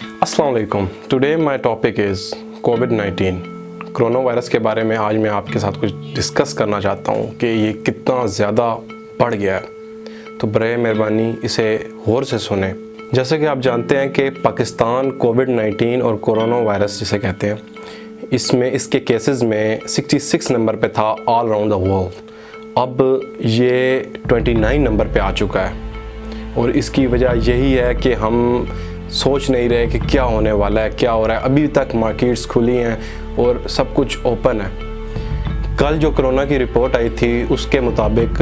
अस्सलाम वालेकुम। Today my topic is covid corona virus के बारे में आज मैं आपके साथ कुछ डिस्कस करना चाहता हूँ कि ये कितना ज़्यादा बढ़ गया है। तो बराए मेहरबानी इसे गौर से सुने। जैसे कि आप जानते हैं कि पाकिस्तान कोविड-19 और कोरोना वायरस जिसे कहते हैं, इसके केसेस में 66 नंबर पे था ऑल अराउंड द वर्ल्ड। अब ये 29 नंबर पे आ चुका है और इसकी वजह यही है कि हम सोच नहीं रहे कि क्या होने वाला है, क्या हो रहा है। अभी तक मार्केट्स खुली हैं और सब कुछ ओपन है। कल जो कोरोना की रिपोर्ट आई थी उसके मुताबिक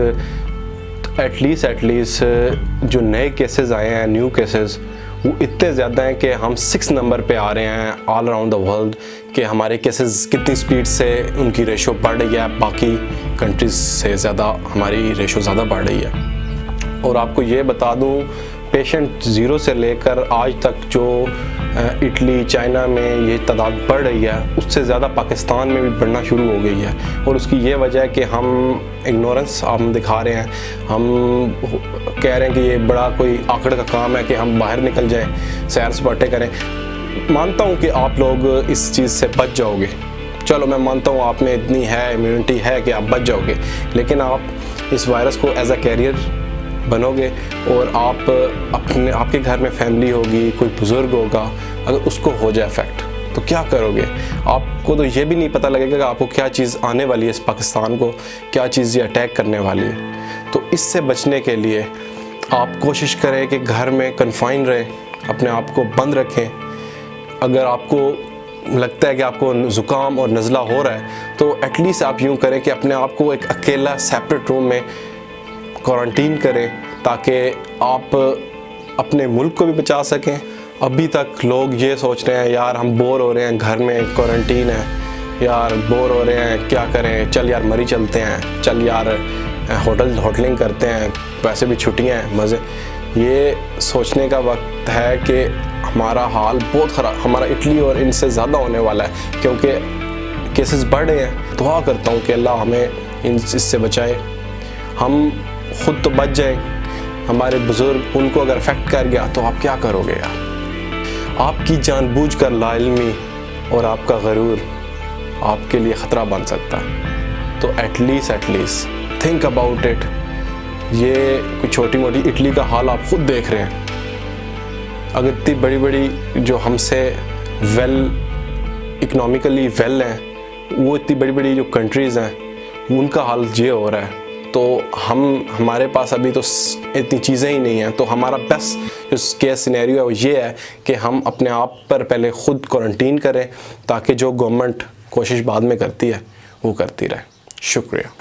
एटलीस्ट जो नए केसेस आए हैं, न्यू केसेस, वो इतने ज़्यादा हैं कि हम 6 नंबर पे आ रहे हैं ऑल अराउंड द वर्ल्ड कि हमारे केसेस कितनी स्पीड से उनकी रेशो बढ़ रही है, बाकी कंट्रीज़ से ज़्यादा हमारी रेशो ज़्यादा बढ़ रही है। और आपको ये बता दूँ, पेशेंट ज़ीरो से लेकर आज तक जो इटली, चाइना में ये तादाद बढ़ रही है, उससे ज़्यादा पाकिस्तान में भी बढ़ना शुरू हो गई है। और उसकी ये वजह है कि हम इग्नोरेंस हम दिखा रहे हैं। हम कह रहे हैं कि ये बड़ा कोई आकड़ का काम है कि हम बाहर निकल जाएं, सैर सपाटे करें। मानता हूँ कि आप लोग इस चीज़ से बच जाओगे, चलो मैं मानता हूँ आप में इतनी है इम्यूनिटी है कि आप बच जाओगे, लेकिन आप इस वायरस को एज अ कैरियर बनोगे और आपके घर में फैमिली होगी, कोई बुज़ुर्ग होगा, अगर उसको हो जाए इफेक्ट तो क्या करोगे? आपको तो ये भी नहीं पता लगेगा कि आपको क्या चीज़ आने वाली है, इस पाकिस्तान को क्या चीज़ ये अटैक करने वाली है। तो इससे बचने के लिए आप कोशिश करें कि घर में कन्फाइन रहें, अपने आप को बंद रखें। अगर आपको लगता है कि आपको ज़ुकाम और नज़ला हो रहा है तो एटलीस्ट आप यूँ करें कि अपने आप को एक अकेला सेपरेट रूम में क्वारंटीन करें ताकि आप अपने मुल्क को भी बचा सकें। अभी तक लोग ये सोच रहे हैं, यार हम बोर हो रहे हैं, घर में क्वारंटीन है, यार बोर हो रहे हैं, क्या करें, चल यार मरी चलते हैं, चल यार होटलिंग करते हैं, वैसे भी छुट्टियां हैं, मज़े। ये सोचने का वक्त है कि हमारा हाल बहुत ख़राब, हमारा इटली और इनसे ज़्यादा होने वाला है क्योंकि केसेस बढ़ रहे हैं। दुआ करता हूँ कि अल्लाह हमें इससे बचाए, हम खुद तो बच जाएं, हमारे बुज़ुर्ग उनको अगर इफेक्ट कर गया तो आप क्या करोगे यार? आपकी जानबूझकर लाइल्मी और आपका गरूर आपके लिए ख़तरा बन सकता है। तो एटलीस्ट थिंक अबाउट इट। ये कोई छोटी मोटी इटली का हाल आप खुद देख रहे हैं। अगर इतनी बड़ी बड़ी जो हमसे इकोनॉमिकली वेल हैं, वो इतनी बड़ी बड़ी जो कंट्रीज़ हैं उनका हाल ये हो रहा है, तो हमारे पास अभी तो इतनी चीज़ें ही नहीं हैं। तो हमारा बेस्ट जो केस सिनेरियो है वो ये है कि हम अपने आप पर पहले ख़ुद क्वारंटीन करें ताकि जो गवर्नमेंट कोशिश बाद में करती है वो करती रहे। शुक्रिया।